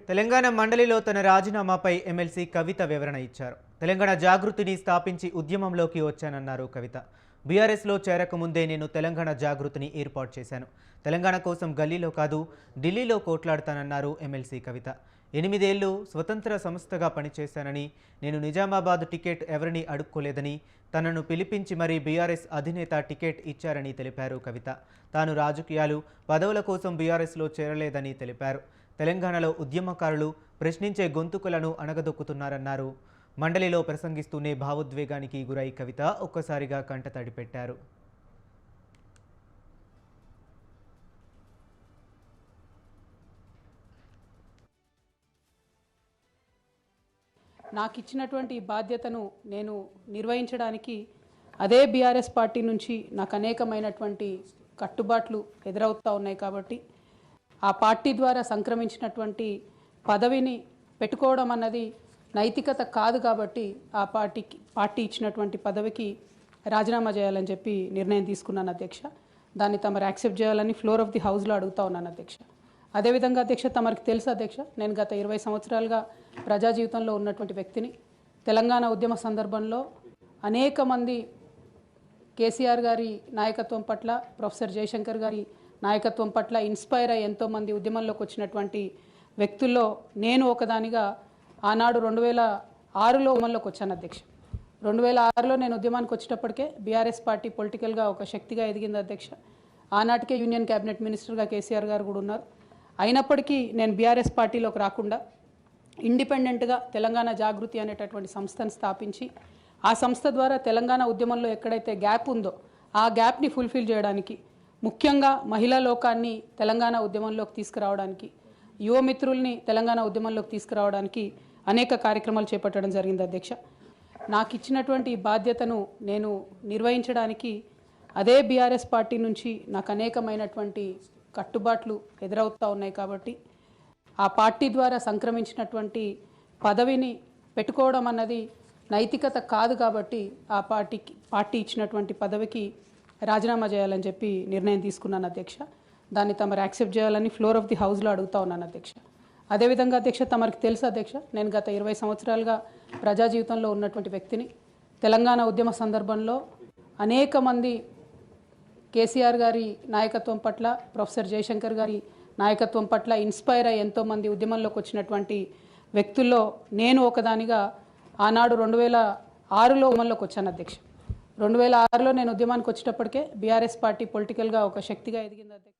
తెలంగాణ మండలిలో తన రాజీనామాపై ఎమ్మెల్సీ కవిత వివరణ ఇచ్చారు. తెలంగాణ జాగృతిని స్థాపించి ఉద్యమంలోకి వచ్చానన్నారు కవిత. బీఆర్ఎస్లో చేరకముందే నేను తెలంగాణ జాగృతిని ఏర్పాటు చేశాను. తెలంగాణ కోసం గల్లీలో కాదు ఢిల్లీలో కోట్లాడతానన్నారు ఎమ్మెల్సీ కవిత. 8 ఏళ్లు స్వతంత్ర సంస్థగా పనిచేశానని, నేను నిజామాబాద్ టికెట్ ఎవరిని అడుక్కోలేదని, తనను పిలిపించి మరీ బీఆర్ఎస్ అధినేత టికెట్ ఇచ్చారని తెలిపారు కవిత. తాను రాజకీయాలు పదవుల కోసం బీఆర్ఎస్లో చేరలేదని తెలిపారు. తెలంగాణలో ఉద్యమకారులు ప్రశ్నించే గొంతుకులను అణగదొక్కుతున్నారన్నారు. మండలిలో ప్రసంగిస్తూనే భావోద్వేగానికి గురై కవిత ఒక్కసారిగా కంటతడి పెట్టారు. నాకు ఇచ్చినటువంటి బాధ్యతను నేను నిర్వహించడానికి అదే బీఆర్ఎస్ పార్టీ నుంచి నాకు అనేకమైనటువంటి కట్టుబాట్లు ఎదురవుతూ ఉన్నాయి. కాబట్టి ఆ పార్టీ ద్వారా సంక్రమించినటువంటి పదవిని పెట్టుకోవడం అన్నది నైతికత కాదు. కాబట్టి ఆ పార్టీ ఇచ్చినటువంటి పదవికి రాజీనామా చేయాలని చెప్పి నిర్ణయం తీసుకున్నాను అధ్యక్ష. దాన్ని తమరు యాక్సెప్ట్ చేయాలని ఫ్లోర్ ఆఫ్ ది హౌస్లో అడుగుతా ఉన్నాను అధ్యక్ష. అదేవిధంగా అధ్యక్ష, తమరికి తెలుసు అధ్యక్ష, నేను గత 20 సంవత్సరాలుగా ప్రజా జీవితంలో ఉన్నటువంటి వ్యక్తిని. తెలంగాణ ఉద్యమ సందర్భంలో అనేక మంది కేసీఆర్ గారి నాయకత్వం పట్ల, ప్రొఫెసర్ జయశంకర్ గారి నాయకత్వం పట్ల ఇన్స్పైర్ అయ్యి ఎంతోమంది ఉద్యమంలోకి వచ్చినటువంటి వ్యక్తుల్లో నేను ఒకదానిగా ఆనాడు 2006లో ఉద్యమంలోకి వచ్చాను అధ్యక్ష. 2006లో నేను ఉద్యమానికి వచ్చేటప్పటికే బీఆర్ఎస్ పార్టీ పొలిటికల్గా ఒక శక్తిగా ఎదిగింది అధ్యక్ష. ఆనాటికే యూనియన్ క్యాబినెట్ మినిస్టర్గా కేసీఆర్ గారు కూడా ఉన్నారు. అయినప్పటికీ నేను బీఆర్ఎస్ పార్టీలోకి రాకుండా ఇండిపెండెంట్గా తెలంగాణ జాగృతి అనేటటువంటి సంస్థను స్థాపించి, ఆ సంస్థ ద్వారా తెలంగాణ ఉద్యమంలో ఎక్కడైతే గ్యాప్ ఉందో ఆ గ్యాప్ని ఫుల్ఫిల్ చేయడానికి, ముఖ్యంగా మహిళా లోకాన్ని తెలంగాణ ఉద్యమంలోకి తీసుకురావడానికి, యువమిత్రుల్ని తెలంగాణ ఉద్యమంలోకి తీసుకురావడానికి అనేక కార్యక్రమాలు చేపట్టడం జరిగింది అధ్యక్ష. నాకు ఇచ్చినటువంటి బాధ్యతను నేను నిర్వహించడానికి అదే బీఆర్ఎస్ పార్టీ నుంచి నాకు అనేకమైనటువంటి కట్టుబాట్లు ఎదురవుతూ ఉన్నాయి. కాబట్టి ఆ పార్టీ ద్వారా సంక్రమించినటువంటి పదవిని పెట్టుకోవడం అన్నది నైతికత కాదు. కాబట్టి ఆ పార్టీ ఇచ్చినటువంటి పదవికి రాజీనామా చేయాలని చెప్పి నిర్ణయం తీసుకున్నాను అధ్యక్ష. దాన్ని తమరు యాక్సెప్ట్ చేయాలని ఫ్లోర్ ఆఫ్ ది హౌస్లో అడుగుతా ఉన్నాను అధ్యక్ష. అదేవిధంగా అధ్యక్ష, తమరికి తెలుసు అధ్యక్ష, నేను గత 20 సంవత్సరాలుగా ప్రజా జీవితంలో ఉన్నటువంటి వ్యక్తిని. తెలంగాణ ఉద్యమ సందర్భంలో అనేక మంది కేసీఆర్ గారి నాయకత్వం పట్ల, ప్రొఫెసర్ జయశంకర్ గారి నాయకత్వం పట్ల ఇన్స్పైర్ అయ్యి ఎంతోమంది ఉద్యమంలోకి వచ్చినటువంటి వ్యక్తుల్లో నేను ఒకదానిగా ఆనాడు 2006లో ఉద్యమంలోకి వచ్చాను అధ్యక్ష. 2006లో నేను ఉద్యమానికి వచ్చేటప్పటికే బీఆర్ఎస్ పార్టీ పొలిటికల్గా ఒక శక్తిగా ఎదిగింది అధ్యక్ష.